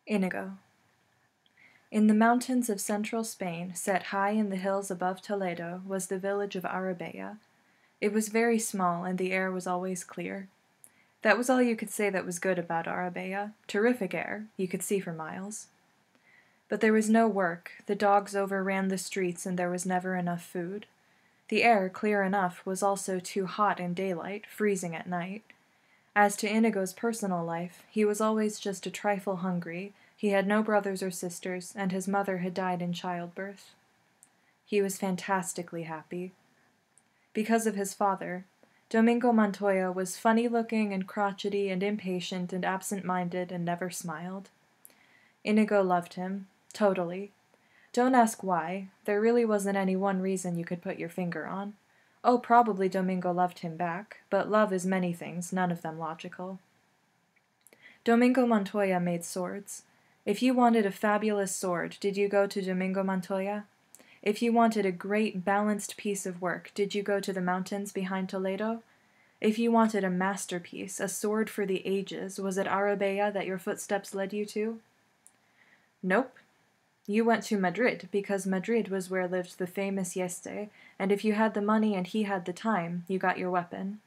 Inigo. In the mountains of central Spain, set high in the hills above Toledo, was the village of Arabella. It was very small, and the air was always clear. That was all you could say that was good about Arabella. Terrific air, you could see for miles. But there was no work, the dogs overran the streets, and there was never enough food. The air, clear enough, was also too hot in daylight, freezing at night. As to Inigo's personal life, he was always just a trifle hungry. He had no brothers or sisters, and his mother had died in childbirth. He was fantastically happy. Because of his father, Domingo Montoya was funny-looking and crotchety and impatient and absent-minded and never smiled. Inigo loved him, totally. Don't ask why. There really wasn't any one reason you could put your finger on. Oh, probably Domingo loved him back, but love is many things, none of them logical. Domingo Montoya made swords. If you wanted a fabulous sword, did you go to Domingo Montoya? If you wanted a great, balanced piece of work, did you go to the mountains behind Toledo? If you wanted a masterpiece, a sword for the ages, was it Arabella that your footsteps led you to? Nope. You went to Madrid, because Madrid was where lived the famous Yeste, and if you had the money and he had the time, you got your weapon.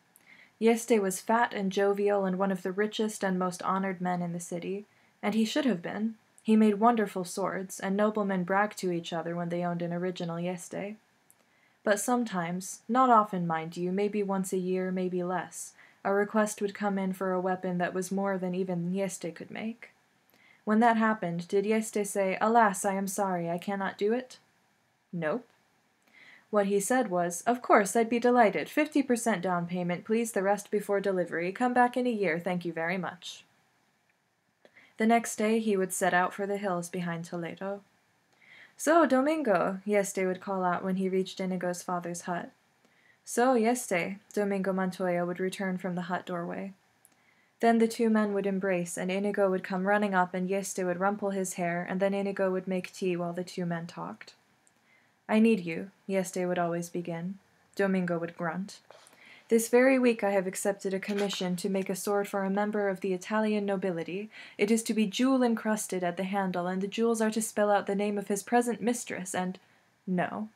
Yeste was fat and jovial and one of the richest and most honored men in the city, and he should have been. He made wonderful swords, and noblemen bragged to each other when they owned an original Yeste. But sometimes, not often mind you, maybe once a year, maybe less, a request would come in for a weapon that was more than even Yeste could make. When that happened, did Yeste say, "Alas, I am sorry, I cannot do it"? Nope. What he said was, "Of course, I'd be delighted. 50% down payment, please, the rest before delivery. Come back in a year, thank you very much." The next day he would set out for the hills behind Toledo. "So, Domingo," Yeste would call out when he reached Inigo's father's hut. "So, Yeste," Domingo Montoya would return from the hut doorway. Then the two men would embrace, and Inigo would come running up, and Yeste would rumple his hair, and then Inigo would make tea while the two men talked. "I need you," Yeste would always begin. Domingo would grunt. "This very week I have accepted a commission to make a sword for a member of the Italian nobility. It is to be jewel-encrusted at the handle, and the jewels are to spell out the name of his present mistress, and—" No.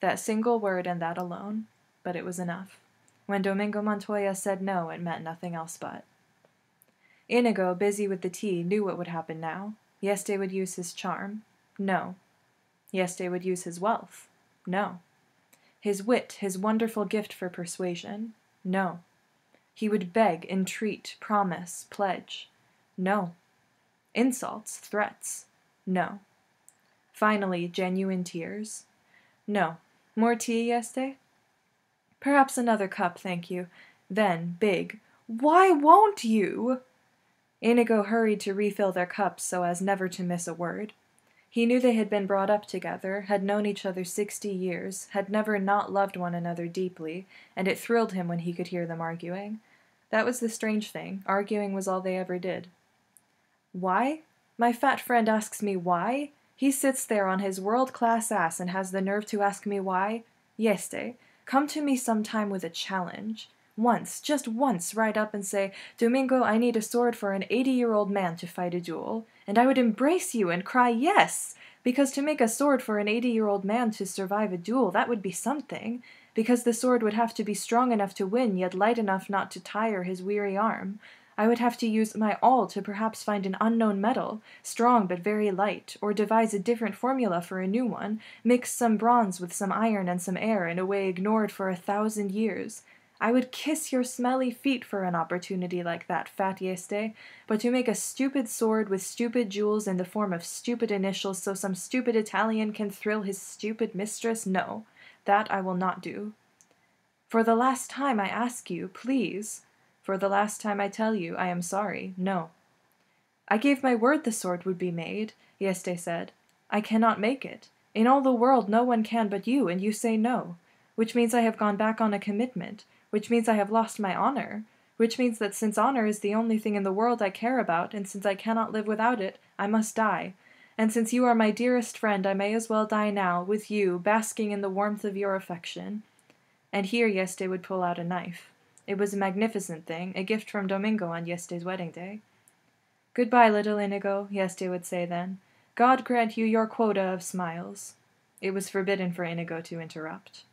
That single word and that alone. But it was enough. When Domingo Montoya said no, it meant nothing else but. Inigo, busy with the tea, knew what would happen now. Yeste would use his charm. No. Yeste would use his wealth. No. His wit, his wonderful gift for persuasion. No. He would beg, entreat, promise, pledge. No. Insults, threats. No. Finally, genuine tears. No. More tea, Yeste? Perhaps another cup, thank you. Then, big, "Why won't you?" Inigo hurried to refill their cups so as never to miss a word. He knew they had been brought up together, had known each other 60 years, had never not loved one another deeply, and it thrilled him when he could hear them arguing. That was the strange thing. Arguing was all they ever did. "Why? My fat friend asks me why? He sits there on his world-class ass and has the nerve to ask me why? Yeste, come to me sometime with a challenge. Once, just once, ride up and say, 'Domingo, I need a sword for an 80-year-old man to fight a duel,' and I would embrace you and cry yes, because to make a sword for an 80-year-old man to survive a duel, that would be something, because the sword would have to be strong enough to win, yet light enough not to tire his weary arm. I would have to use my all to perhaps find an unknown metal, strong but very light, or devise a different formula for a new one, mix some bronze with some iron and some air in a way ignored for 1,000 years. I would kiss your smelly feet for an opportunity like that, fat Yeste, but to make a stupid sword with stupid jewels in the form of stupid initials so some stupid Italian can thrill his stupid mistress, no, that I will not do. For the last time I ask you, please. For the last time I tell you, I am sorry, no." "I gave my word the sword would be made," Yeste said. "I cannot make it. In all the world no one can but you, and you say no. Which means I have gone back on a commitment, which means I have lost my honor, which means that since honor is the only thing in the world I care about, and since I cannot live without it, I must die. And since you are my dearest friend, I may as well die now, with you, basking in the warmth of your affection." And here Yeste would pull out a knife. It was a magnificent thing, a gift from Domingo on Yeste's wedding day. Goodbye, little Inigo, Yeste would say then. God grant you your quota of smiles. It was forbidden for Inigo to interrupt.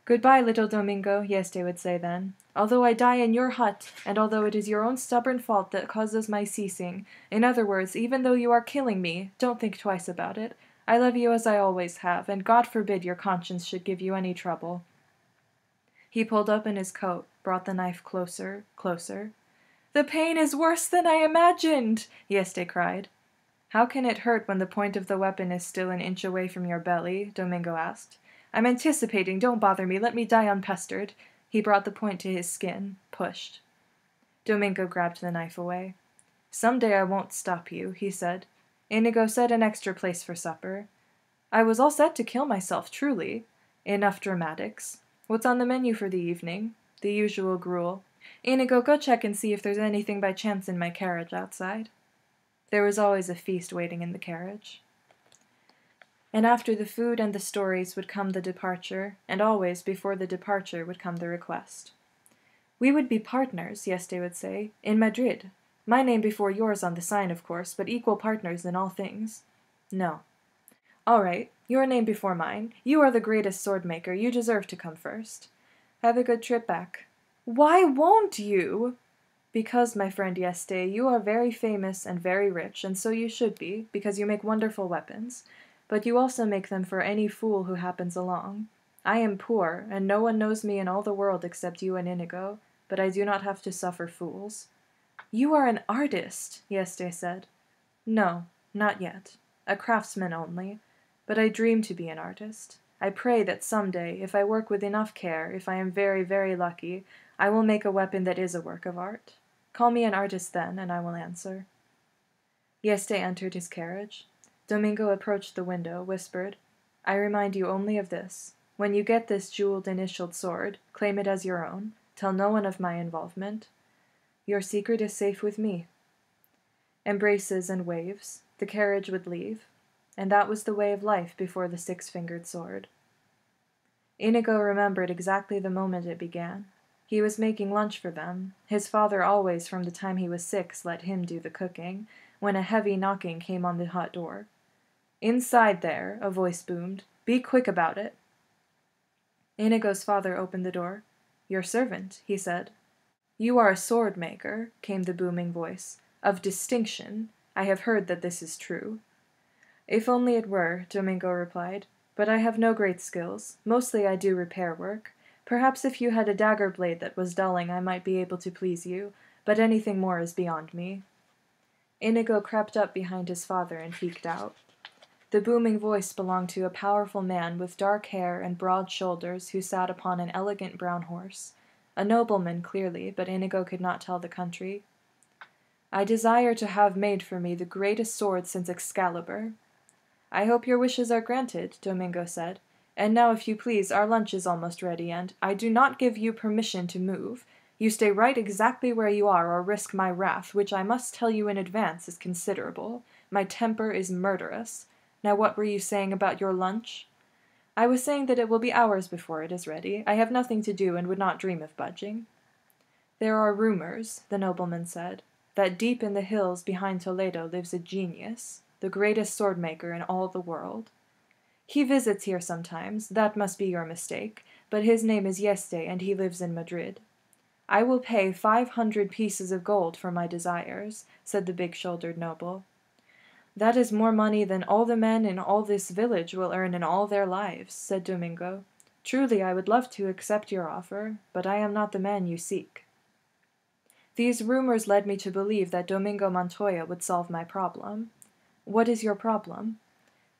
Goodbye, little Domingo, Yeste would say then. Although I die in your hut, and although it is your own stubborn fault that causes my ceasing, in other words, even though you are killing me, don't think twice about it. I love you as I always have, and God forbid your conscience should give you any trouble. He pulled open his coat, brought the knife closer, closer. The pain is worse than I imagined, Yeste cried. How can it hurt when the point of the weapon is still an inch away from your belly? Domingo asked. I'm anticipating, don't bother me, let me die unpestered. He brought the point to his skin, pushed. Domingo grabbed the knife away. Someday I won't stop you, he said. Inigo, set an extra place for supper. I was all set to kill myself, truly. Enough dramatics. What's on the menu for the evening? The usual gruel. Inigo, go check and see if there's anything by chance in my carriage outside. There was always a feast waiting in the carriage. And after the food and the stories would come the departure, and always before the departure would come the request. We would be partners, Yeste would say, in Madrid. My name before yours on the sign, of course, but equal partners in all things. No. All right, your name before mine. You are the greatest sword maker. You deserve to come first. Have a good trip back. Why won't you? Because, my friend Yeste, you are very famous and very rich, and so you should be, because you make wonderful weapons. But you also make them for any fool who happens along. I am poor, and no one knows me in all the world except you and Inigo, but I do not have to suffer fools. You are an artist, Yeste said. No, not yet. A craftsman only. But I dream to be an artist. I pray that someday, if I work with enough care, if I am very, very lucky, I will make a weapon that is a work of art. Call me an artist then, and I will answer. Yeste entered his carriage. Domingo approached the window, whispered, I remind you only of this. When you get this jeweled-initialed sword, claim it as your own. Tell no one of my involvement. Your secret is safe with me. Embraces and waves. The carriage would leave. And that was the way of life before the six-fingered sword. Inigo remembered exactly the moment it began. He was making lunch for them. His father always, from the time he was 6, let him do the cooking, when a heavy knocking came on the hut door. Inside there, a voice boomed. Be quick about it. Inigo's father opened the door. Your servant, he said. You are a sword maker, came the booming voice. Of distinction. I have heard that this is true. If only it were, Domingo replied. But I have no great skills. Mostly I do repair work. Perhaps if you had a dagger blade that was dulling I might be able to please you, but anything more is beyond me. Inigo crept up behind his father and peeked out. The booming voice belonged to a powerful man with dark hair and broad shoulders who sat upon an elegant brown horse. A nobleman, clearly, but Inigo could not tell the country. I desire to have made for me the greatest sword since Excalibur. I hope your wishes are granted, Domingo said. And now, if you please, our lunch is almost ready, and I do not give you permission to move. You stay right exactly where you are or risk my wrath, which I must tell you in advance is considerable. My temper is murderous. Now what were you saying about your lunch? I was saying that it will be hours before it is ready. I have nothing to do and would not dream of budging. There are rumors, the nobleman said, that deep in the hills behind Toledo lives a genius, the greatest sword maker in all the world. He visits here sometimes, that must be your mistake, but his name is Yeste and he lives in Madrid. I will pay 500 pieces of gold for my desires, said the big-shouldered noble. That is more money than all the men in all this village will earn in all their lives, said Domingo. Truly, I would love to accept your offer, but I am not the man you seek. These rumors led me to believe that Domingo Montoya would solve my problem. What is your problem?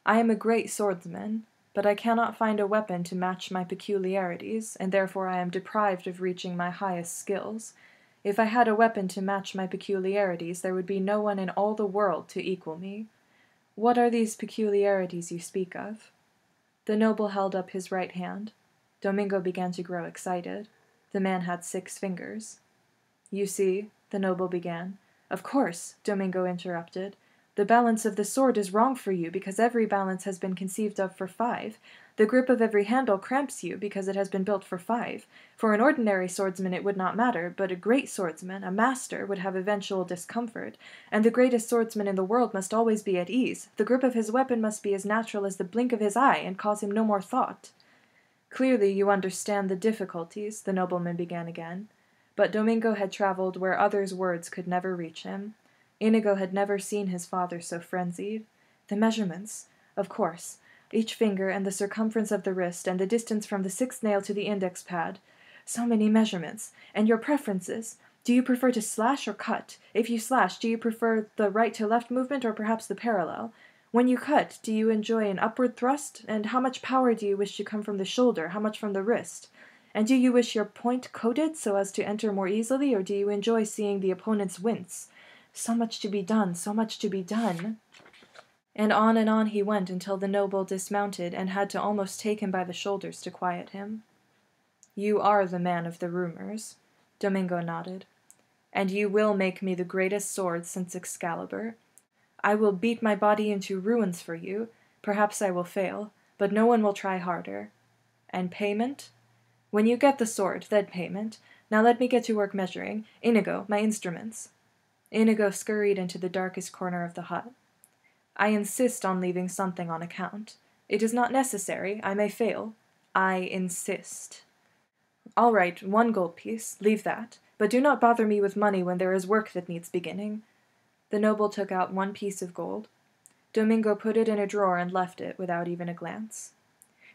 I am a great swordsman, but I cannot find a weapon to match my peculiarities, and therefore I am deprived of reaching my highest skills. If I had a weapon to match my peculiarities, there would be no one in all the world to equal me. What are these peculiarities you speak of? The noble held up his right hand. Domingo began to grow excited. The man had 6 fingers. You see, the noble began. Of course, Domingo interrupted. The balance of the sword is wrong for you, because every balance has been conceived of for 5. The grip of every handle cramps you because it has been built for 5. For an ordinary swordsman it would not matter, but a great swordsman, a master, would have eventual discomfort, and the greatest swordsman in the world must always be at ease. The grip of his weapon must be as natural as the blink of his eye, and cause him no more thought. Clearly you understand the difficulties, the nobleman began again. But Domingo had traveled where others' words could never reach him. Inigo had never seen his father so frenzied. The measurements, of course, each finger and the circumference of the wrist and the distance from the 6th nail to the index pad. So many measurements. And your preferences. Do you prefer to slash or cut? If you slash, do you prefer the right to left movement or perhaps the parallel? When you cut, do you enjoy an upward thrust? And how much power do you wish to come from the shoulder? How much from the wrist? And do you wish your point coated so as to enter more easily, or do you enjoy seeing the opponents wince? So much to be done, so much to be done. And on he went until the noble dismounted and had to almost take him by the shoulders to quiet him. You are the man of the rumors, Domingo nodded, and you will make me the greatest sword since Excalibur. I will beat my body into ruins for you. Perhaps I will fail, but no one will try harder. And payment? When you get the sword, then payment. Now let me get to work measuring. Inigo, my instruments. Inigo scurried into the darkest corner of the hut. I insist on leaving something on account. It is not necessary. I may fail. I insist. All right, 1 gold piece. Leave that. But do not bother me with money when there is work that needs beginning. The noble took out 1 piece of gold. Domingo put it in a drawer and left it without even a glance.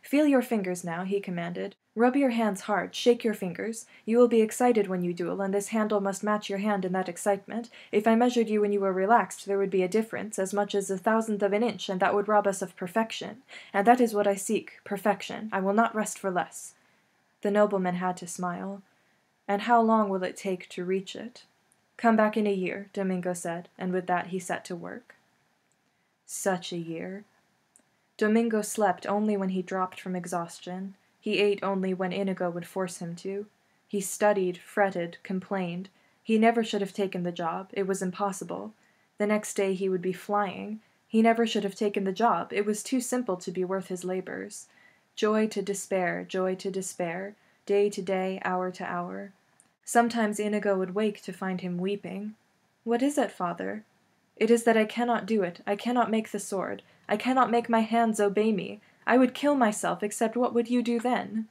Feel your fingers now, he commanded. Rub your hands hard, shake your fingers. You will be excited when you duel, and this handle must match your hand in that excitement. If I measured you when you were relaxed, there would be a difference, as much as 1/1000th of an inch, and that would rob us of perfection. And that is what I seek, perfection. I will not rest for less. The nobleman had to smile. And how long will it take to reach it? Come back in a year, Domingo said, and with that he set to work. Such a year. Domingo slept only when he dropped from exhaustion. He ate only when Inigo would force him to. He studied, fretted, complained. He never should have taken the job. It was impossible. The next day he would be flying. He never should have taken the job. It was too simple to be worth his labors. Joy to despair, day to day, hour to hour. Sometimes Inigo would wake to find him weeping. What is it, father? It is that I cannot do it. I cannot make the sword. I cannot make my hands obey me. I would kill myself, except what would you do then?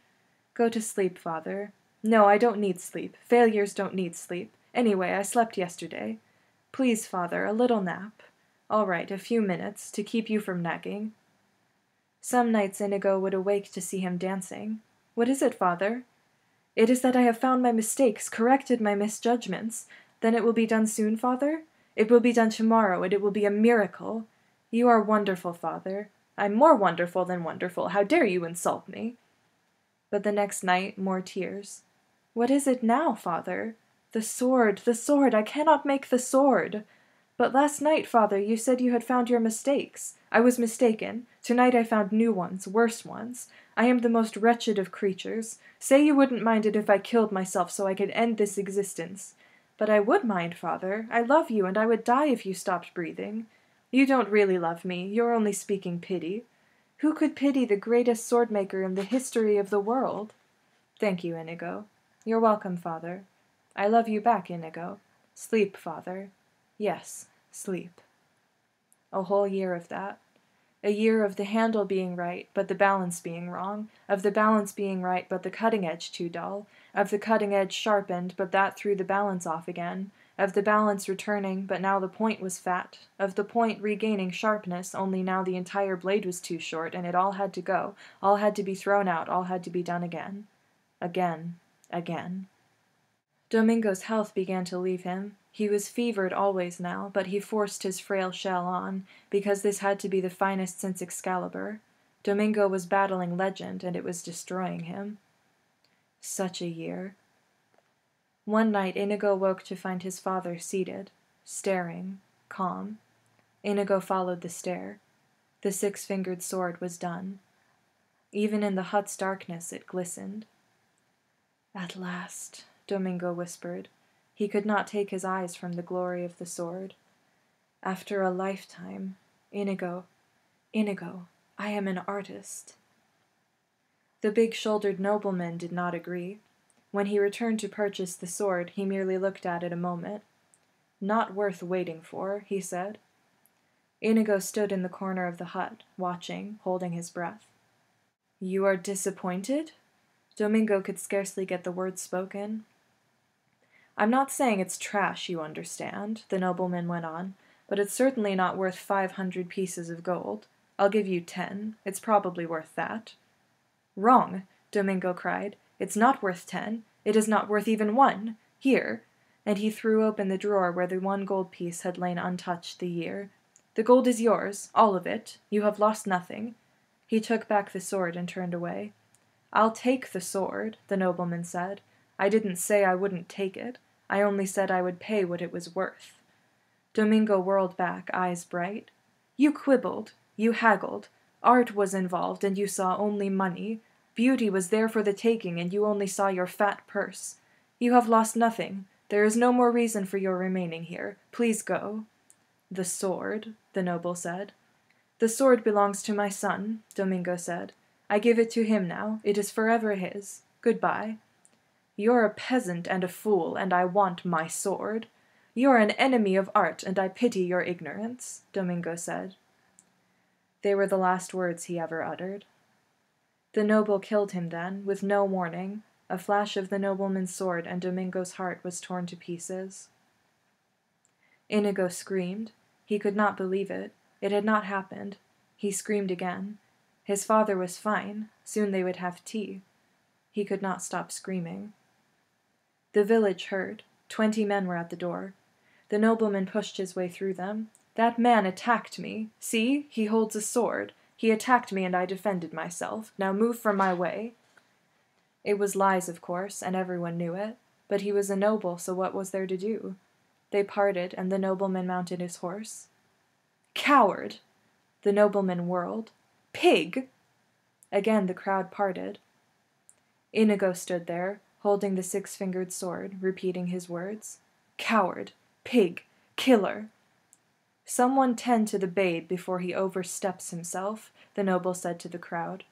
Go to sleep, father. No, I don't need sleep. Failures don't need sleep. Anyway, I slept yesterday. Please, father, a little nap. All right, a few minutes, to keep you from nagging. Some nights Inigo would awake to see him dancing. What is it, father? It is that I have found my mistakes, corrected my misjudgments. Then it will be done soon, father? It will be done tomorrow, and it will be a miracle. You are wonderful, father. I'm more wonderful than wonderful. How dare you insult me? But the next night, more tears. What is it now, father? The sword, I cannot make the sword. But last night, father, you said you had found your mistakes. I was mistaken. Tonight I found new ones, worse ones. I am the most wretched of creatures. Say you wouldn't mind it if I killed myself so I could end this existence. But I would mind, father. I love you, and I would die if you stopped breathing. You don't really love me. You're only speaking pity. Who could pity the greatest sword-maker in the history of the world? Thank you, Inigo. You're welcome, father. I love you back, Inigo. Sleep, father. Yes, sleep. A whole year of that. A year of the handle being right, but the balance being wrong, of the balance being right, but the cutting edge too dull, of the cutting edge sharpened, but that threw the balance off again, of the balance returning, but now the point was fat, of the point regaining sharpness, only now the entire blade was too short, and it all had to go, all had to be thrown out, all had to be done again. Again. Domingo's health began to leave him. He was fevered always now, but he forced his frail shell on, because this had to be the finest since Excalibur. Domingo was battling legend, and it was destroying him. Such a year. One night Inigo woke to find his father seated, staring, calm. Inigo followed the stare. The 6-fingered sword was done. Even in the hut's darkness it glistened. At last, Domingo whispered. He could not take his eyes from the glory of the sword. After a lifetime, Inigo, I am an artist. The big-shouldered nobleman did not agree. When he returned to purchase the sword, he merely looked at it a moment. "Not worth waiting for," he said. Inigo stood in the corner of the hut, watching, holding his breath. "You are disappointed?" Domingo could scarcely get the words spoken. "I'm not saying it's trash, you understand," the nobleman went on, "but it's certainly not worth 500 pieces of gold. I'll give you 10. It's probably worth that." "Wrong!" Domingo cried. "It's not worth 10. It is not worth even 1. Here," and he threw open the drawer where the 1 gold piece had lain untouched the year. "The gold is yours, all of it. You have lost nothing." He took back the sword and turned away. "I'll take the sword," the nobleman said. "I didn't say I wouldn't take it. I only said I would pay what it was worth." Domingo whirled back, eyes bright. "You quibbled. You haggled. Art was involved, and you saw only money. Beauty was there for the taking, and you only saw your fat purse. You have lost nothing. There is no more reason for your remaining here. Please go." "The sword," the noble said. "The sword belongs to my son," Domingo said. "I give it to him now. It is forever his. Goodbye." "You're a peasant and a fool, and I want my sword. You're an enemy of art, and I pity your ignorance," Domingo said. They were the last words he ever uttered. The noble killed him then, with no warning. A flash of the nobleman's sword, and Domingo's heart was torn to pieces. Inigo screamed. He could not believe it. It had not happened. He screamed again. His father was fine. Soon they would have tea. He could not stop screaming. The village heard. 20 men were at the door. The nobleman pushed his way through them. "That man attacked me. See, he holds a sword. He attacked me and I defended myself. Now move from my way." It was lies, of course, and everyone knew it. But he was a noble, so what was there to do? They parted, and the nobleman mounted his horse. "Coward!" The nobleman whirled. "Pig!" Again the crowd parted. Inigo stood there, holding the 6-fingered sword, repeating his words. "Coward! Pig! Killer!" "Someone tend to the babe before he oversteps himself," the noble said to the crowd.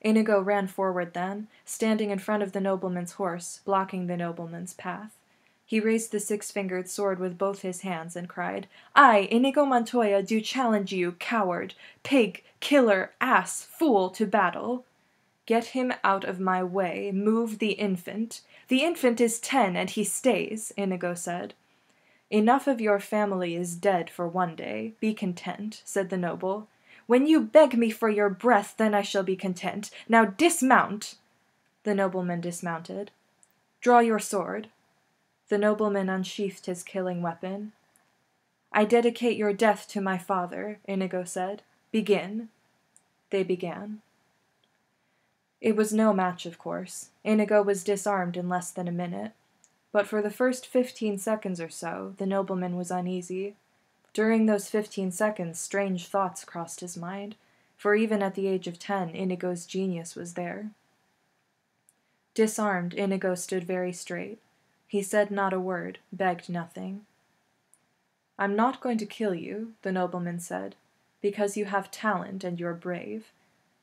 Inigo ran forward then, standing in front of the nobleman's horse, blocking the nobleman's path. He raised the 6-fingered sword with both his hands and cried, "I, Inigo Montoya, do challenge you, coward, pig, killer, ass, fool, to battle." "Get him out of my way. Move the infant." "The infant is 10, and he stays," Inigo said. "Enough of your family is dead for one day. Be content," said the noble. "When you beg me for your breath, then I shall be content. Now dismount." The nobleman dismounted. "Draw your sword." The nobleman unsheathed his killing weapon. "I dedicate your death to my father," Inigo said. "Begin." They began. It was no match, of course. Inigo was disarmed in less than a minute. But for the first 15 seconds or so, the nobleman was uneasy. During those 15 seconds, strange thoughts crossed his mind, for even at the age of 10, Inigo's genius was there. Disarmed, Inigo stood very straight. He said not a word, begged nothing. "I'm not going to kill you," the nobleman said, "because you have talent and you're brave.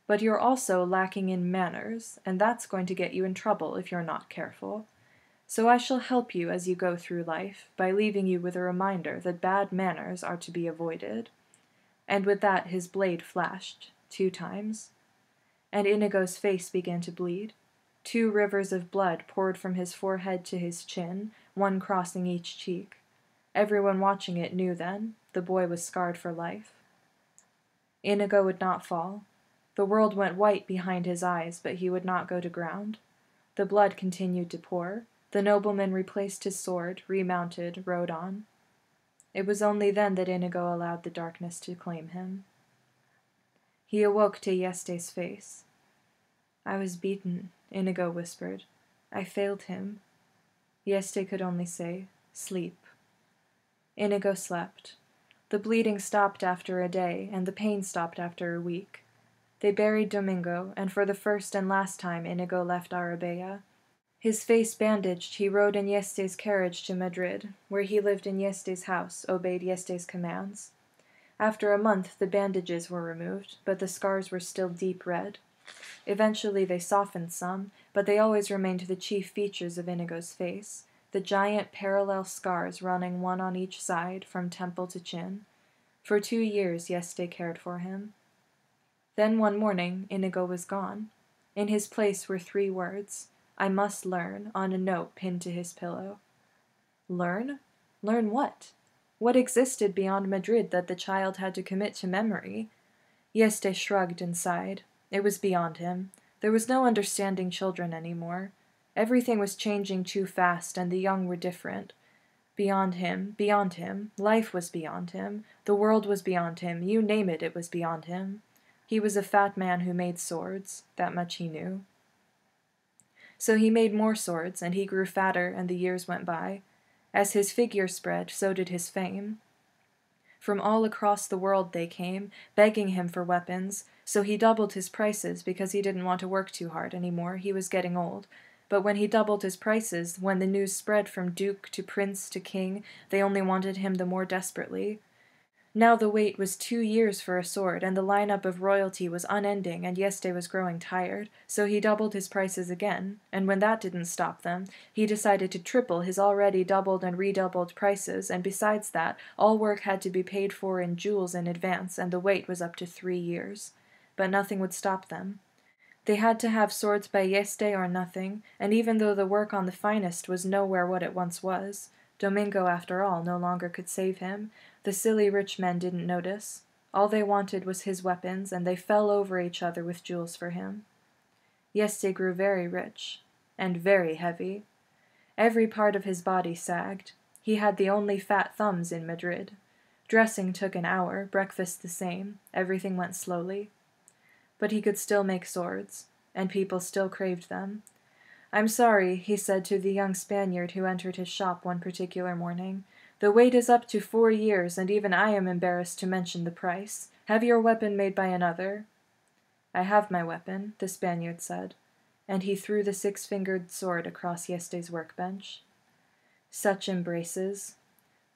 But you're also lacking in manners, and that's going to get you in trouble if you're not careful. So I shall help you as you go through life, by leaving you with a reminder that bad manners are to be avoided." And with that his blade flashed, 2 times. And Inigo's face began to bleed. 2 rivers of blood poured from his forehead to his chin, one crossing each cheek. Everyone watching it knew then, the boy was scarred for life. Inigo would not fall. The world went white behind his eyes, but he would not go to ground. The blood continued to pour. The nobleman replaced his sword, remounted, rode on. It was only then that Inigo allowed the darkness to claim him. He awoke to Yeste's face. "I was beaten," Inigo whispered. "I failed him." Yeste could only say, "Sleep." Inigo slept. The bleeding stopped after a day, and the pain stopped after a week. They buried Domingo, and for the first and last time Inigo left Arabella. His face bandaged, he rode in Yeste's carriage to Madrid, where he lived in Yeste's house, obeyed Yeste's commands. After a month the bandages were removed, but the scars were still deep red. Eventually they softened some, but they always remained the chief features of Inigo's face, the giant parallel scars running one on each side from temple to chin. For 2 years Yeste cared for him. Then one morning Inigo was gone. In his place were 3 words, "I must learn," on a note pinned to his pillow. Learn? Learn what? What existed beyond Madrid that the child had to commit to memory? Yeste shrugged and sighed. It was beyond him. There was no understanding children anymore. Everything was changing too fast, and the young were different. Beyond him, life was beyond him, the world was beyond him, you name it, it was beyond him. He was a fat man who made swords, that much he knew. So he made more swords, and he grew fatter, and the years went by. As his figure spread, so did his fame. From all across the world they came, begging him for weapons, so he doubled his prices because he didn't want to work too hard anymore, he was getting old. But when he doubled his prices, when the news spread from duke to prince to king, they only wanted him the more desperately. Now the wait was 2 years for a sword, and the lineup of royalty was unending, and Yeste was growing tired, so he doubled his prices again, and when that didn't stop them, he decided to triple his already doubled and redoubled prices, and besides that, all work had to be paid for in jewels in advance, and the wait was up to 3 years. But nothing would stop them. They had to have swords by Yeste or nothing, and even though the work on the finest was nowhere what it once was, Domingo, after all, no longer could save him. The silly rich men didn't notice. All they wanted was his weapons, and they fell over each other with jewels for him. Yeste grew very rich, and very heavy. Every part of his body sagged. He had the only fat thumbs in Madrid. Dressing took an hour, breakfast the same, everything went slowly. But he could still make swords, and people still craved them. "I'm sorry," he said to the young Spaniard who entered his shop one particular morning. "The wait is up to 4 years, and even I am embarrassed to mention the price. Have your weapon made by another?" "I have my weapon," the Spaniard said, and he threw the 6-fingered sword across Yeste's workbench. Such embraces.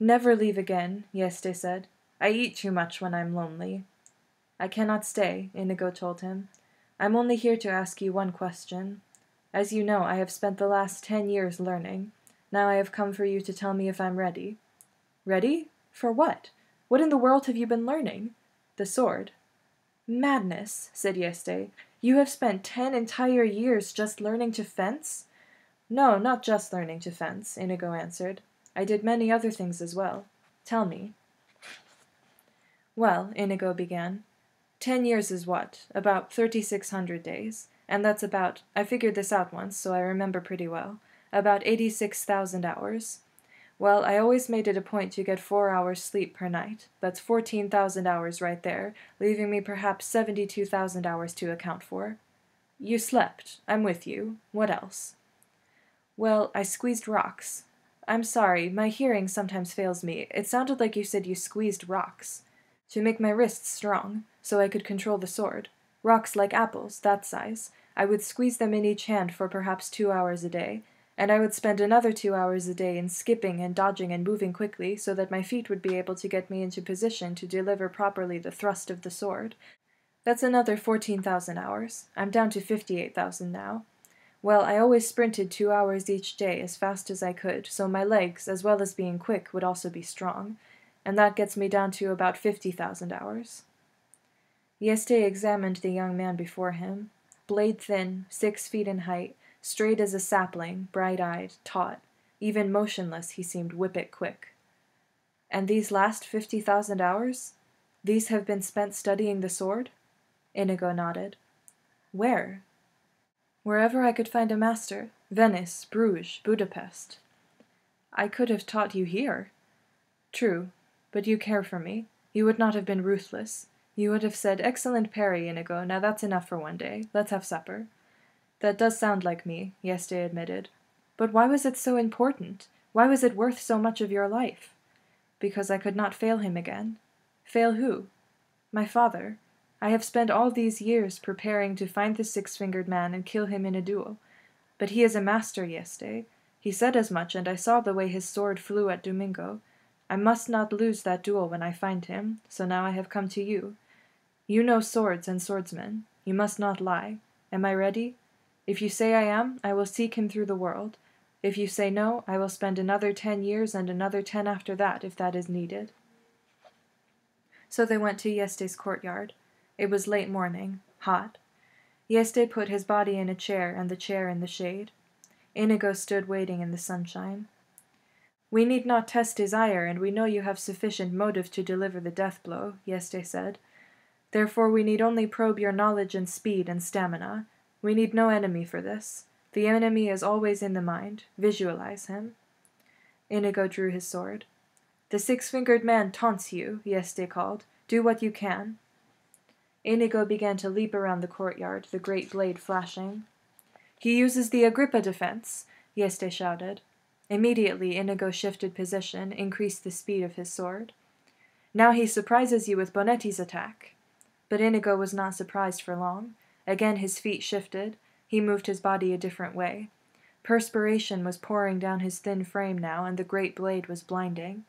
"Never leave again," Yeste said. "I eat too much when I'm lonely." "I cannot stay," Inigo told him. "I'm only here to ask you one question. As you know, I have spent the last 10 years learning. Now I have come for you to tell me if I'm ready." "Ready? For what? What in the world have you been learning?" "The sword." "Madness," said Yeste. "You have spent 10 entire years just learning to fence?" "No, not just learning to fence," Inigo answered. "I did many other things as well. Tell me." "Well," Inigo began, 10 years is what? About 3,600 days. And that's about, I figured this out once, so I remember pretty well, about 86,000 hours. Well, I always made it a point to get 4 hours sleep per night. That's 14,000 hours right there, leaving me perhaps 72,000 hours to account for. You slept. I'm with you. What else? Well, I squeezed rocks. I'm sorry, my hearing sometimes fails me. It sounded like you said you squeezed rocks. To make my wrists strong, so I could control the sword. Rocks like apples, that size. I would squeeze them in each hand for perhaps 2 hours a day, and I would spend another 2 hours a day in skipping and dodging and moving quickly so that my feet would be able to get me into position to deliver properly the thrust of the sword. That's another 14,000 hours. I'm down to 58,000 now. Well, I always sprinted 2 hours each day as fast as I could, so my legs, as well as being quick, would also be strong, and that gets me down to about 50,000 hours. Yeste examined the young man before him. Blade thin, 6 feet in height, straight as a sapling, bright-eyed, taut. Even motionless, he seemed whippet quick. "And these last 50,000 hours? These have been spent studying the sword?" Inigo nodded. "Where?" "Wherever I could find a master. Venice, Bruges, Budapest." "I could have taught you here." "True, but you care for me. You would not have been ruthless. You would have said, 'Excellent parry, Inigo, now that's enough for one day. Let's have supper.'" "That does sound like me," Yeste admitted. "But why was it so important? Why was it worth so much of your life?" "Because I could not fail him again." "Fail who?" "My father. I have spent all these years preparing to find the 6-fingered man and kill him in a duel. But he is a master, Yeste. He said as much, and I saw the way his sword flew at Domingo. I must not lose that duel when I find him, so now I have come to you. You know swords and swordsmen. You must not lie. Am I ready? If you say I am, I will seek him through the world. If you say no, I will spend another 10 years and another 10 after that, if that is needed." So they went to Yeste's courtyard. It was late morning, hot. Yeste put his body in a chair and the chair in the shade. Inigo stood waiting in the sunshine. "We need not test his ire, and we know you have sufficient motive to deliver the death blow," Yeste said. "Therefore we need only probe your knowledge and speed and stamina. We need no enemy for this. The enemy is always in the mind. Visualize him." Inigo drew his sword. "The six-fingered man taunts you," Yeste called. "Do what you can." Inigo began to leap around the courtyard, the great blade flashing. "He uses the Agrippa defense," Yeste shouted. Immediately Inigo shifted position, increased the speed of his sword. "Now he surprises you with Bonetti's attack." But Inigo was not surprised for long. Again his feet shifted. He moved his body a different way. Perspiration was pouring down his thin frame now, and the great blade was blinding.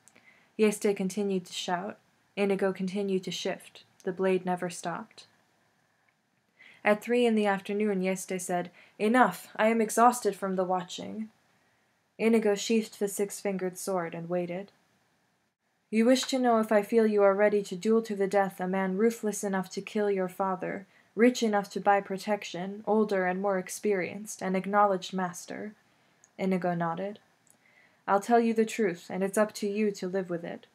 Yeste continued to shout. Inigo continued to shift. The blade never stopped. At 3 in the afternoon, Yeste said, "Enough! I am exhausted from the watching." Inigo sheathed the six-fingered sword and waited. "You wish to know if I feel you are ready to duel to the death a man ruthless enough to kill your father, rich enough to buy protection, older and more experienced, an acknowledged master." Inigo nodded. "I'll tell you the truth, and it's up to you to live with it.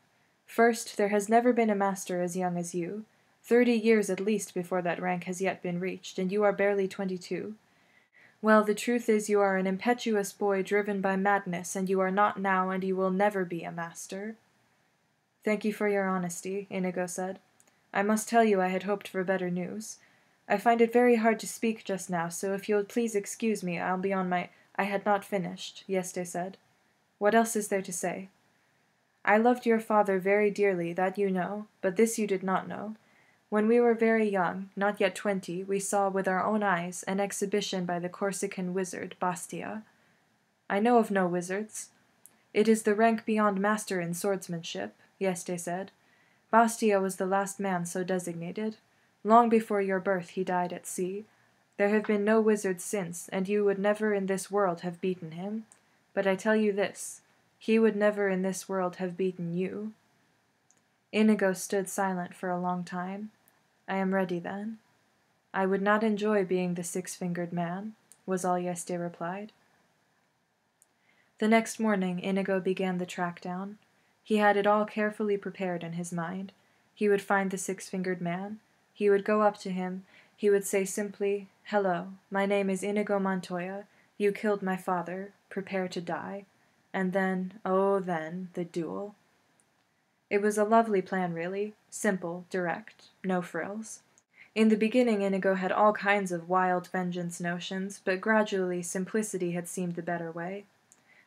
First, there has never been a master as young as you. 30 years at least before that rank has yet been reached, and you are barely 22. Well, the truth is you are an impetuous boy driven by madness, and you are not now, and you will never be a master." "Thank you for your honesty," Inigo said. "I must tell you I had hoped for better news. I find it very hard to speak just now, so if you'll please excuse me, I'll be on my—" "I had not finished," Yeste said. "What else is there to say?" "I loved your father very dearly, that you know, but this you did not know. When we were very young, not yet 20, we saw with our own eyes an exhibition by the Corsican wizard, Bastia." "I know of no wizards." "It is the rank beyond master in swordsmanship," Yeste said. "Bastia was the last man so designated. Long before your birth he died at sea. There have been no wizards since, and you would never in this world have beaten him. But I tell you this, he would never in this world have beaten you." Inigo stood silent for a long time. "I am ready then." "I would not enjoy being the six-fingered man," was all Yeste replied. The next morning Inigo began the track down. He had it all carefully prepared in his mind. He would find the six-fingered man. He would go up to him. He would say simply, "Hello, my name is Inigo Montoya. You killed my father. Prepare to die." And then, oh then, the duel. It was a lovely plan, really. Simple, direct, no frills. In the beginning Inigo had all kinds of wild vengeance notions, but gradually simplicity had seemed the better way.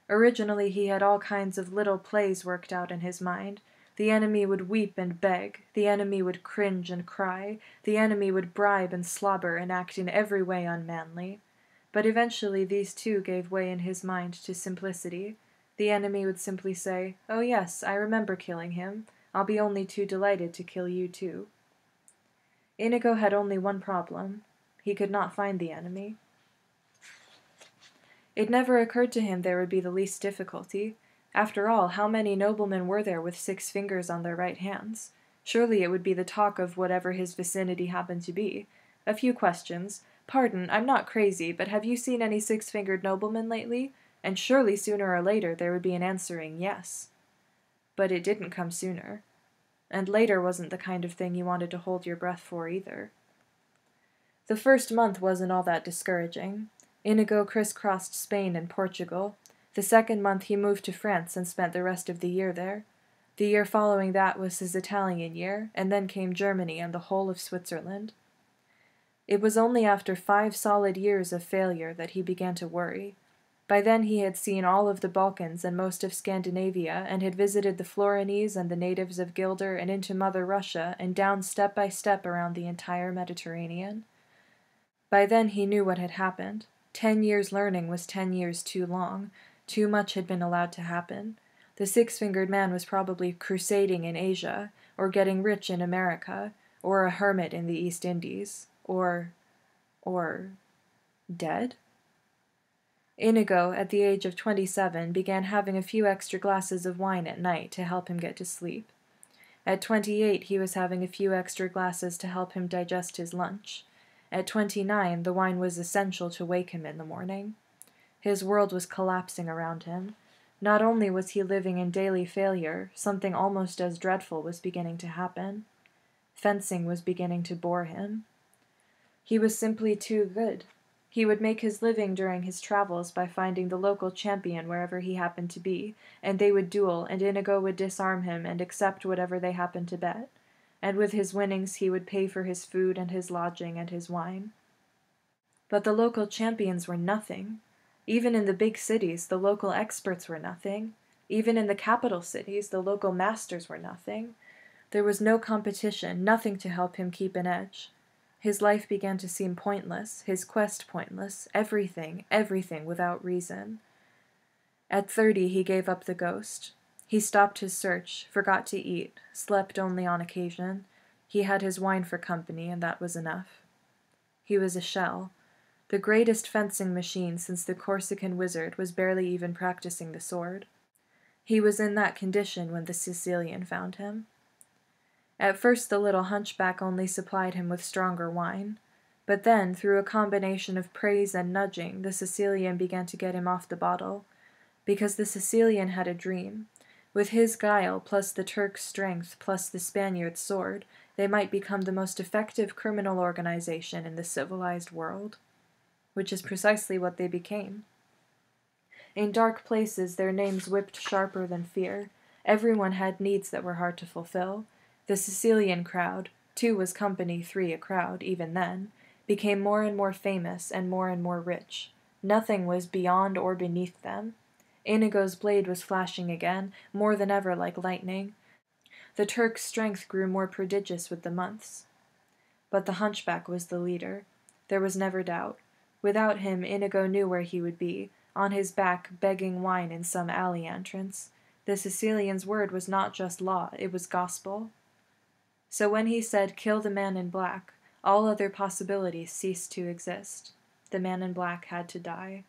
Originally he had all kinds of little plays worked out in his mind. The enemy would weep and beg, the enemy would cringe and cry, the enemy would bribe and slobber and act in every way unmanly. But eventually these too gave way in his mind to simplicity. The enemy would simply say, "Oh yes, I remember killing him. I'll be only too delighted to kill you too." Inigo had only one problem. He could not find the enemy. It never occurred to him there would be the least difficulty. After all, how many noblemen were there with 6 fingers on their right hands? Surely it would be the talk of whatever his vicinity happened to be. A few questions. "Pardon, I'm not crazy, but have you seen any 6-fingered noblemen lately?" And surely sooner or later there would be an answering yes. But it didn't come sooner. And later wasn't the kind of thing you wanted to hold your breath for either. The first month wasn't all that discouraging. Inigo crisscrossed Spain and Portugal. The second month he moved to France and spent the rest of the year there. The year following that was his Italian year, and then came Germany and the whole of Switzerland. It was only after 5 solid years of failure that he began to worry. By then he had seen all of the Balkans and most of Scandinavia, and had visited the Florinese and the natives of Gilder and into Mother Russia and down step by step around the entire Mediterranean. By then he knew what had happened. 10 years learning was 10 years too long. Too much had been allowed to happen. The 6-fingered man was probably crusading in Asia, or getting rich in America, or a hermit in the East Indies, or Or dead? Inigo, at the age of 27, began having a few extra glasses of wine at night to help him get to sleep. At 28, he was having a few extra glasses to help him digest his lunch. At 29, the wine was essential to wake him in the morning. His world was collapsing around him. Not only was he living in daily failure, something almost as dreadful was beginning to happen. Fencing was beginning to bore him. He was simply too good. He would make his living during his travels by finding the local champion wherever he happened to be, and they would duel, and Inigo would disarm him and accept whatever they happened to bet. And with his winnings he would pay for his food and his lodging and his wine. But the local champions were nothing. Even in the big cities, the local experts were nothing. Even in the capital cities, the local masters were nothing. There was no competition, nothing to help him keep an edge. His life began to seem pointless, his quest pointless, everything without reason. At 30, he gave up the ghost. He stopped his search, forgot to eat, slept only on occasion. He had his wine for company, and that was enough. He was a shell. The greatest fencing machine since the Corsican wizard was barely even practicing the sword. He was in that condition when the Sicilian found him. At first the little hunchback only supplied him with stronger wine, but then, through a combination of praise and nudging, the Sicilian began to get him off the bottle, because the Sicilian had a dream. With his guile, plus the Turk's strength, plus the Spaniard's sword, they might become the most effective criminal organization in the civilized world, which is precisely what they became. In dark places, their names whipped sharper than fear. Everyone had needs that were hard to fulfill. The Sicilian crowd, 2 was company, 3 a crowd, even then, became more and more famous and more rich. Nothing was beyond or beneath them. Inigo's blade was flashing again, more than ever like lightning. The Turk's strength grew more prodigious with the months. But the hunchback was the leader. There was never doubt. Without him, Inigo knew where he would be, on his back begging wine in some alley entrance. The Sicilian's word was not just law, it was gospel. So when he said, "Kill the man in black," all other possibilities ceased to exist. The man in black had to die.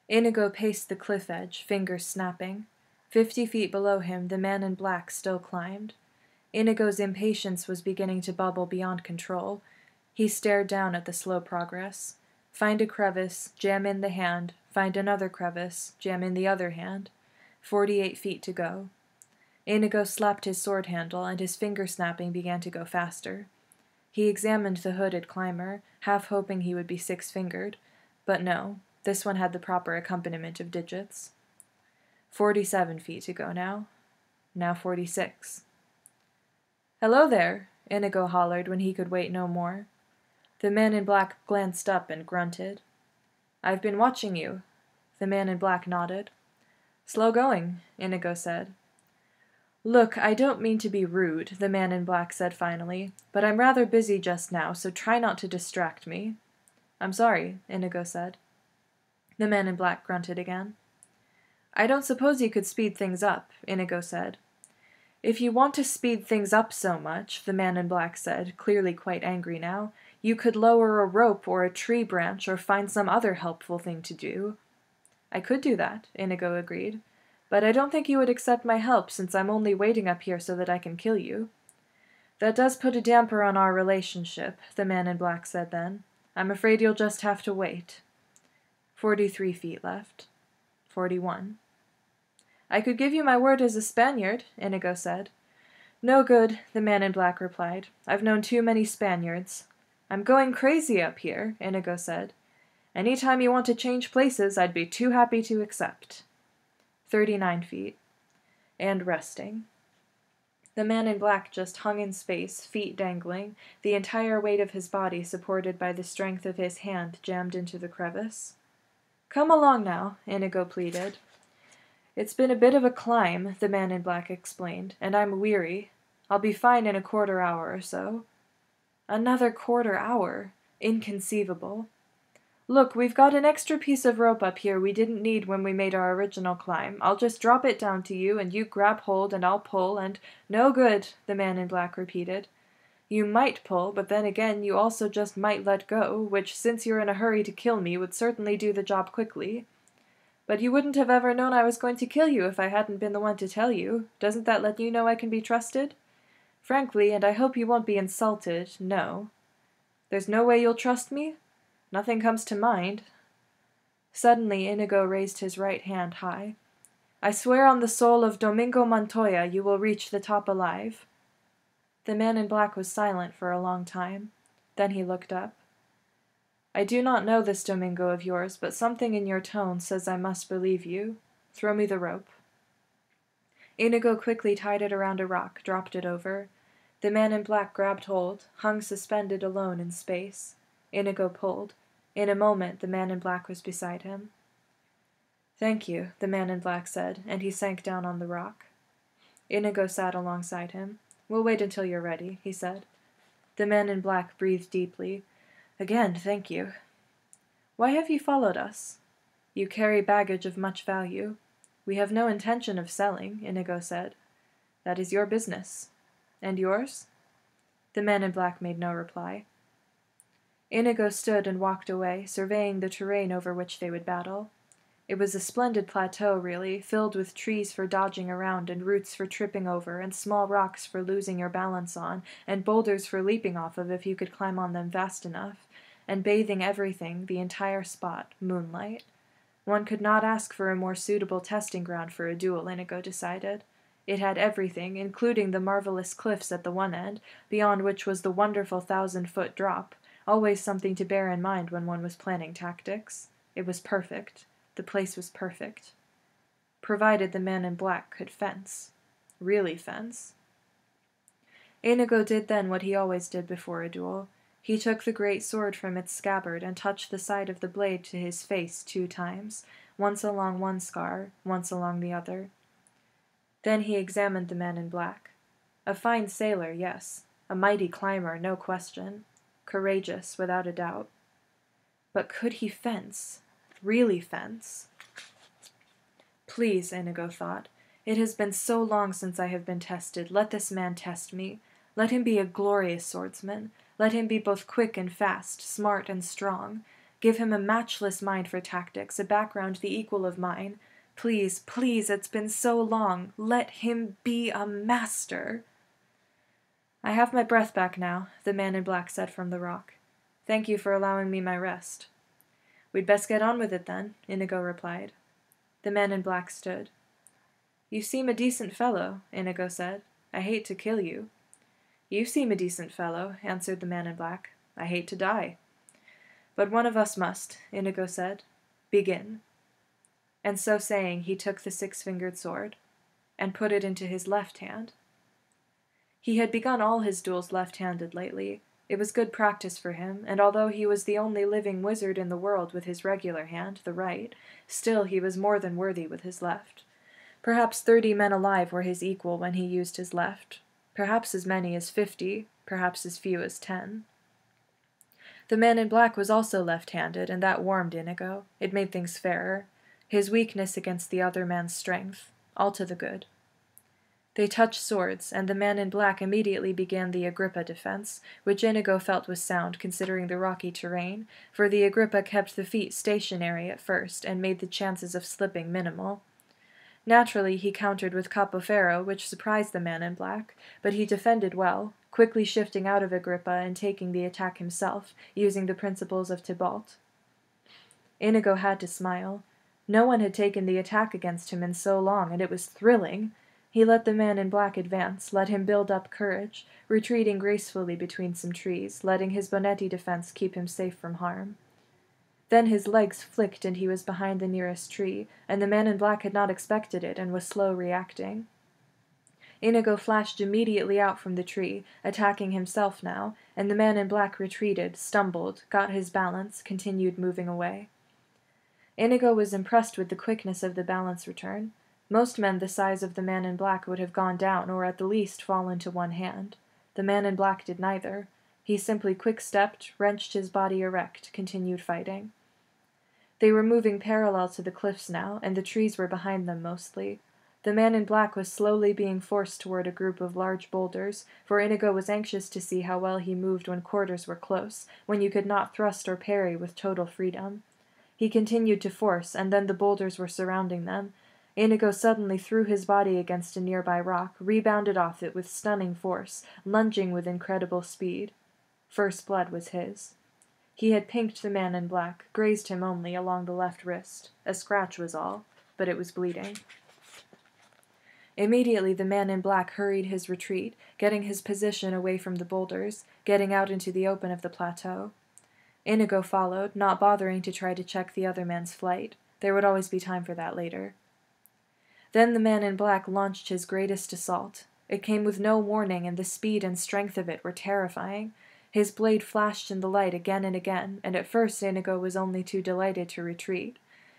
Inigo paced the cliff edge, fingers snapping. 50 feet below him, the man in black still climbed. Inigo's impatience was beginning to bubble beyond control. He stared down at the slow progress. Find a crevice, jam in the hand, find another crevice, jam in the other hand. 48 feet to go. Inigo slapped his sword handle, and his finger snapping began to go faster. He examined the hooded climber, half hoping he would be 6-fingered, but no, this one had the proper accompaniment of digits. 47 feet to go now. Now 46. "Hello there," Inigo hollered when he could wait no more. The man in black glanced up and grunted. "I've been watching you." The man in black nodded. "Slow going," Inigo said. "Look, I don't mean to be rude," the man in black said finally, "but I'm rather busy just now, so try not to distract me." "I'm sorry," Inigo said. The man in black grunted again. "I don't suppose you could speed things up," Inigo said. "If you want to speed things up so much," the man in black said, clearly quite angry now, "you could lower a rope or a tree branch or find some other helpful thing to do." "I could do that," Inigo agreed. "But I don't think you would accept my help since I'm only waiting up here so that I can kill you." "That does put a damper on our relationship," the man in black said then. "I'm afraid you'll just have to wait." 43 feet left. 41. "I could give you my word as a Spaniard," Inigo said. "No good," the man in black replied. "I've known too many Spaniards." "I'm going crazy up here," Inigo said. "Any time you want to change places, I'd be too happy to accept." 39 feet. And resting. The man in black just hung in space, feet dangling, the entire weight of his body supported by the strength of his hand jammed into the crevice. "Come along now," Inigo pleaded. "It's been a bit of a climb," the man in black explained, "and I'm weary. I'll be fine in a quarter hour or so." Another quarter hour! Inconceivable. "Look, we've got an extra piece of rope up here we didn't need when we made our original climb. I'll just drop it down to you, and you grab hold and I'll pull, and—" "No good," the man in black repeated. You might pull, but then again you also just might let go, which, since you're in a hurry to kill me, would certainly do the job quickly. But you wouldn't have ever known I was going to kill you if I hadn't been the one to tell you. Doesn't that let you know I can be trusted? Frankly, and I hope you won't be insulted, no. There's no way you'll trust me? Nothing comes to mind. Suddenly Inigo raised his right hand high. I swear on the soul of Domingo Montoya you will reach the top alive. The man in black was silent for a long time. Then he looked up. I do not know this Domingo of yours, but something in your tone says I must believe you. Throw me the rope. Inigo quickly tied it around a rock, dropped it over. The man in black grabbed hold, hung suspended alone in space. Inigo pulled. In a moment the man in black was beside him. Thank you, the man in black said, and he sank down on the rock. Inigo sat alongside him. We'll wait until you're ready, he said. The man in black breathed deeply. Again, thank you. Why have you followed us? You carry baggage of much value. We have no intention of selling, Inigo said. That is your business. And yours? The man in black made no reply. Inigo stood and walked away, surveying the terrain over which they would battle. It was a splendid plateau, really, filled with trees for dodging around and roots for tripping over and small rocks for losing your balance on and boulders for leaping off of if you could climb on them fast enough, and bathing everything, the entire spot, moonlight. One could not ask for a more suitable testing ground for a duel, Inigo decided. It had everything, including the marvelous cliffs at the one end, beyond which was the wonderful 1,000-foot drop, always something to bear in mind when one was planning tactics. It was perfect. The place was perfect. Provided the man in black could fence. Really fence. Inigo did then what he always did before a duel. He took the great sword from its scabbard and touched the side of the blade to his face 2 times, once along one scar, once along the other. Then he examined the man in black. A fine sailor, yes. A mighty climber, no question. Courageous, without a doubt. But could he fence? Really fence? Please, Inigo thought. It has been so long since I have been tested. Let this man test me. Let him be a glorious swordsman. Let him be both quick and fast, smart and strong. Give him a matchless mind for tactics, a background the equal of mine. Please, please, it's been so long. Let him be a master. I have my breath back now, the man in black said from the rock. Thank you for allowing me my rest. We'd best get on with it then, Inigo replied. The man in black stood. You seem a decent fellow, Inigo said. I hate to kill you. You seem a decent fellow, answered the man in black. I hate to die. But one of us must, Inigo said. Begin. And so saying, he took the 6-fingered sword and put it into his left hand. He had begun all his duels left-handed lately. It was good practice for him, and although he was the only living wizard in the world with his regular hand, the right, still he was more than worthy with his left. Perhaps 30 men alive were his equal when he used his left. Perhaps as many as 50, perhaps as few as 10. The man in black was also left-handed, and that warmed Inigo. It made things fairer. His weakness against the other man's strength. All to the good. They touched swords, and the man in black immediately began the Agrippa defense, which Inigo felt was sound considering the rocky terrain, for the Agrippa kept the feet stationary at first and made the chances of slipping minimal. Naturally, he countered with Capo Ferro, which surprised the man in black, but he defended well, quickly shifting out of Agrippa and taking the attack himself, using the principles of Tybalt. Inigo had to smile. No one had taken the attack against him in so long, and it was thrilling. He let the man in black advance, let him build up courage, retreating gracefully between some trees, letting his Bonetti defense keep him safe from harm. Then his legs flicked and he was behind the nearest tree, and the man in black had not expected it and was slow reacting. Inigo flashed immediately out from the tree, attacking himself now, and the man in black retreated, stumbled, got his balance, continued moving away. Inigo was impressed with the quickness of the balance return. Most men the size of the man in black would have gone down or at the least fallen to one hand. The man in black did neither. He simply quick-stepped, wrenched his body erect, continued fighting. They were moving parallel to the cliffs now, and the trees were behind them mostly. The man in black was slowly being forced toward a group of large boulders, for Inigo was anxious to see how well he moved when quarters were close, when you could not thrust or parry with total freedom. He continued to force, and then the boulders were surrounding them. Inigo suddenly threw his body against a nearby rock, rebounded off it with stunning force, lunging with incredible speed. First blood was his. He had pinked the man in black, grazed him only along the left wrist. A scratch was all, but it was bleeding. Immediately the man in black hurried his retreat, getting his position away from the boulders, getting out into the open of the plateau. Inigo followed, not bothering to try to check the other man's flight. There would always be time for that later. Then the man in black launched his greatest assault. It came with no warning, and the speed and strength of it were terrifying. His blade flashed in the light again, and at first Inigo was only too delighted to retreat.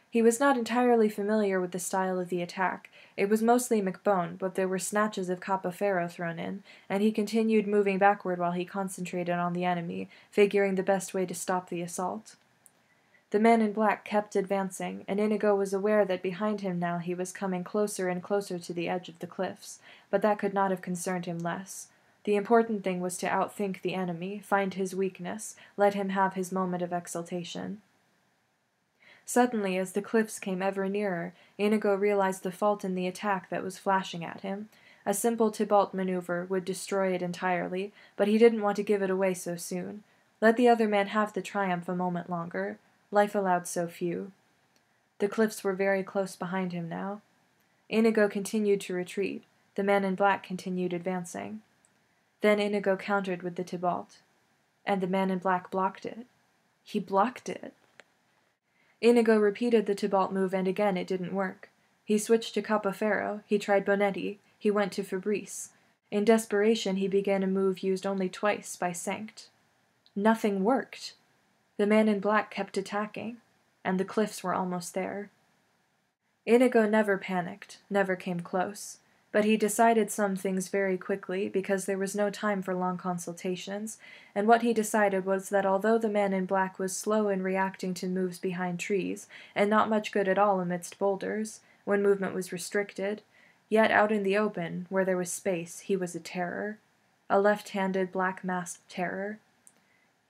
He was not entirely familiar with the style of the attack. It was mostly McBone, but there were snatches of Capoferro thrown in, and he continued moving backward while he concentrated on the enemy, figuring the best way to stop the assault. The man in black kept advancing, and Inigo was aware that behind him now he was coming closer and closer to the edge of the cliffs, but that could not have concerned him less. The important thing was to outthink the enemy, find his weakness, let him have his moment of exultation. Suddenly, as the cliffs came ever nearer, Inigo realized the fault in the attack that was flashing at him. A simple Tybalt maneuver would destroy it entirely, but he didn't want to give it away so soon. Let the other man have the triumph a moment longer. Life allowed so few. The cliffs were very close behind him now. Inigo continued to retreat. The man in black continued advancing. Then Inigo countered with the Tybalt, and the man in black blocked it. He blocked it. Inigo repeated the Tybalt move, and again it didn't work. He switched to Capoferro, he tried Bonetti, he went to Fabrice. In desperation he began a move used only twice by Sanct. Nothing worked. The man in black kept attacking, and the cliffs were almost there. Inigo never panicked, never came close, but he decided some things very quickly because there was no time for long consultations, and what he decided was that although the man in black was slow in reacting to moves behind trees, and not much good at all amidst boulders, when movement was restricted, yet out in the open, where there was space, he was a terror. A left-handed, black-masked terror.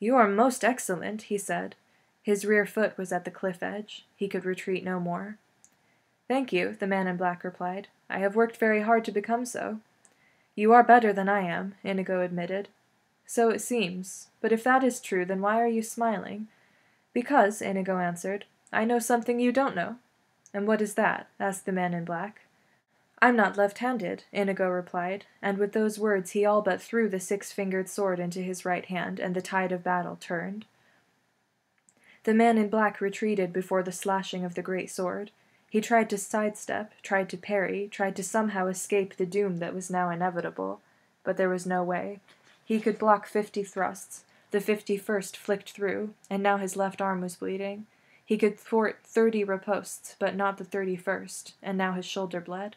"You are most excellent," he said. His rear foot was at the cliff edge. He could retreat no more. "Thank you," the man in black replied. "I have worked very hard to become so." "You are better than I am," Inigo admitted. "So it seems. But if that is true, then why are you smiling?" "Because," Inigo answered, "I know something you don't know." "And what is that?" asked the man in black. "I'm not left-handed," Inigo replied, and with those words he all but threw the six-fingered sword into his right hand, and the tide of battle turned. The man in black retreated before the slashing of the great sword. He tried to sidestep, tried to parry, tried to somehow escape the doom that was now inevitable, but there was no way. He could block 50 thrusts. The 51st flicked through, and now his left arm was bleeding. He could thwart 30 ripostes, but not the 31st, and now his shoulder bled.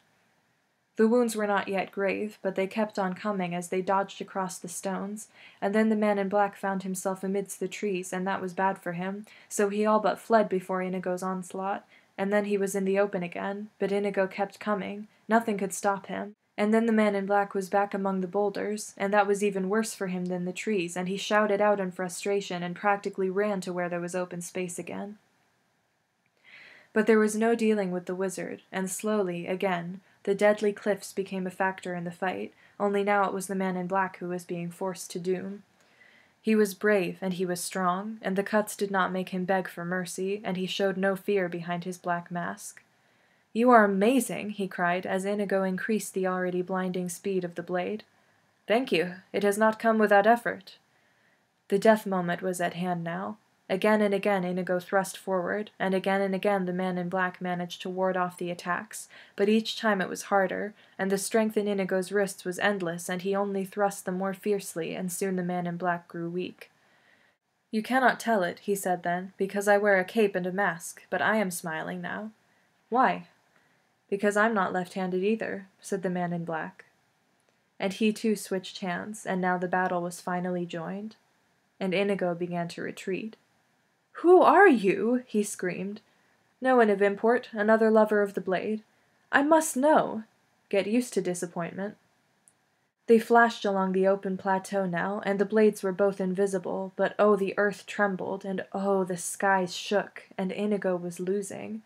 The wounds were not yet grave, but they kept on coming as they dodged across the stones, and then the man in black found himself amidst the trees, and that was bad for him, so he all but fled before Inigo's onslaught, and then he was in the open again, but Inigo kept coming. Nothing could stop him. And then the man in black was back among the boulders, and that was even worse for him than the trees, and he shouted out in frustration and practically ran to where there was open space again. But there was no dealing with the wizard, and slowly, again, the deadly cliffs became a factor in the fight, only now it was the man in black who was being forced to doom. He was brave, and he was strong, and the cuts did not make him beg for mercy, and he showed no fear behind his black mask. "You are amazing," he cried, as Inigo increased the already blinding speed of the blade. "Thank you. It has not come without effort." The death moment was at hand now. Again and again Inigo thrust forward, and again the man in black managed to ward off the attacks, but each time it was harder, and the strength in Inigo's wrists was endless, and he only thrust the more fiercely, and soon the man in black grew weak. "You cannot tell it," he said then, "because I wear a cape and a mask, but I am smiling now." "Why?" "Because I'm not left-handed either," said the man in black. And he too switched hands, and now the battle was finally joined, and Inigo began to retreat. "Who are you?" he screamed. "No one of import, another lover of the blade. I must know. Get used to disappointment. They flashed along the open plateau now, and the blades were both invisible, but oh, the earth trembled, and oh, the skies shook, and Inigo was losing.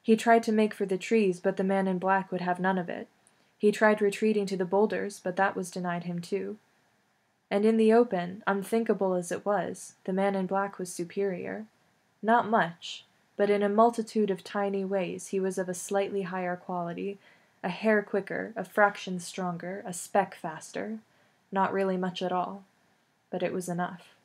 He tried to make for the trees, but the man in black would have none of it. He tried retreating to the boulders, but that was denied him too. And in the open, unthinkable as it was, the man in black was superior. Not much, but in a multitude of tiny ways he was of a slightly higher quality, a hair quicker, a fraction stronger, a speck faster. Not really much at all, but it was enough.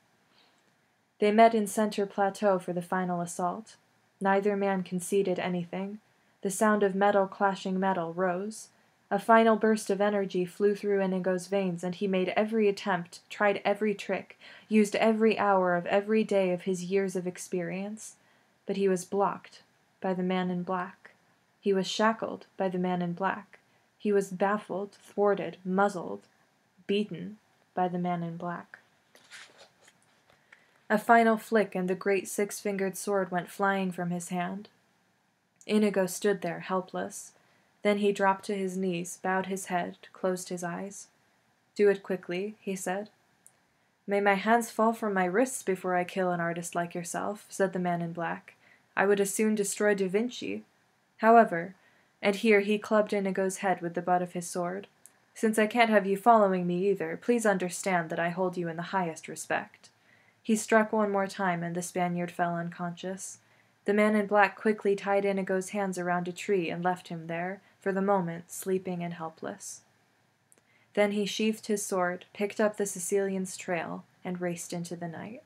They met in Center Plateau for the final assault. Neither man conceded anything. The sound of metal clashing metal rose. A final burst of energy flew through Inigo's veins, and he made every attempt, tried every trick, used every hour of every day of his years of experience. But he was blocked by the man in black. He was shackled by the man in black. He was baffled, thwarted, muzzled, beaten by the man in black. A final flick, and the great six-fingered sword went flying from his hand. Inigo stood there, helpless. Then he dropped to his knees, bowed his head, closed his eyes. "Do it quickly," he said. "May my hands fall from my wrists before I kill an artist like yourself," said the man in black. "I would as soon destroy Da Vinci. However," and here he clubbed Inigo's head with the butt of his sword, "since I can't have you following me either, please understand that I hold you in the highest respect." He struck one more time, and the Spaniard fell unconscious. The man in black quickly tied Inigo's hands around a tree and left him there, for the moment, sleeping and helpless. Then he sheathed his sword, picked up the Sicilian's trail, and raced into the night.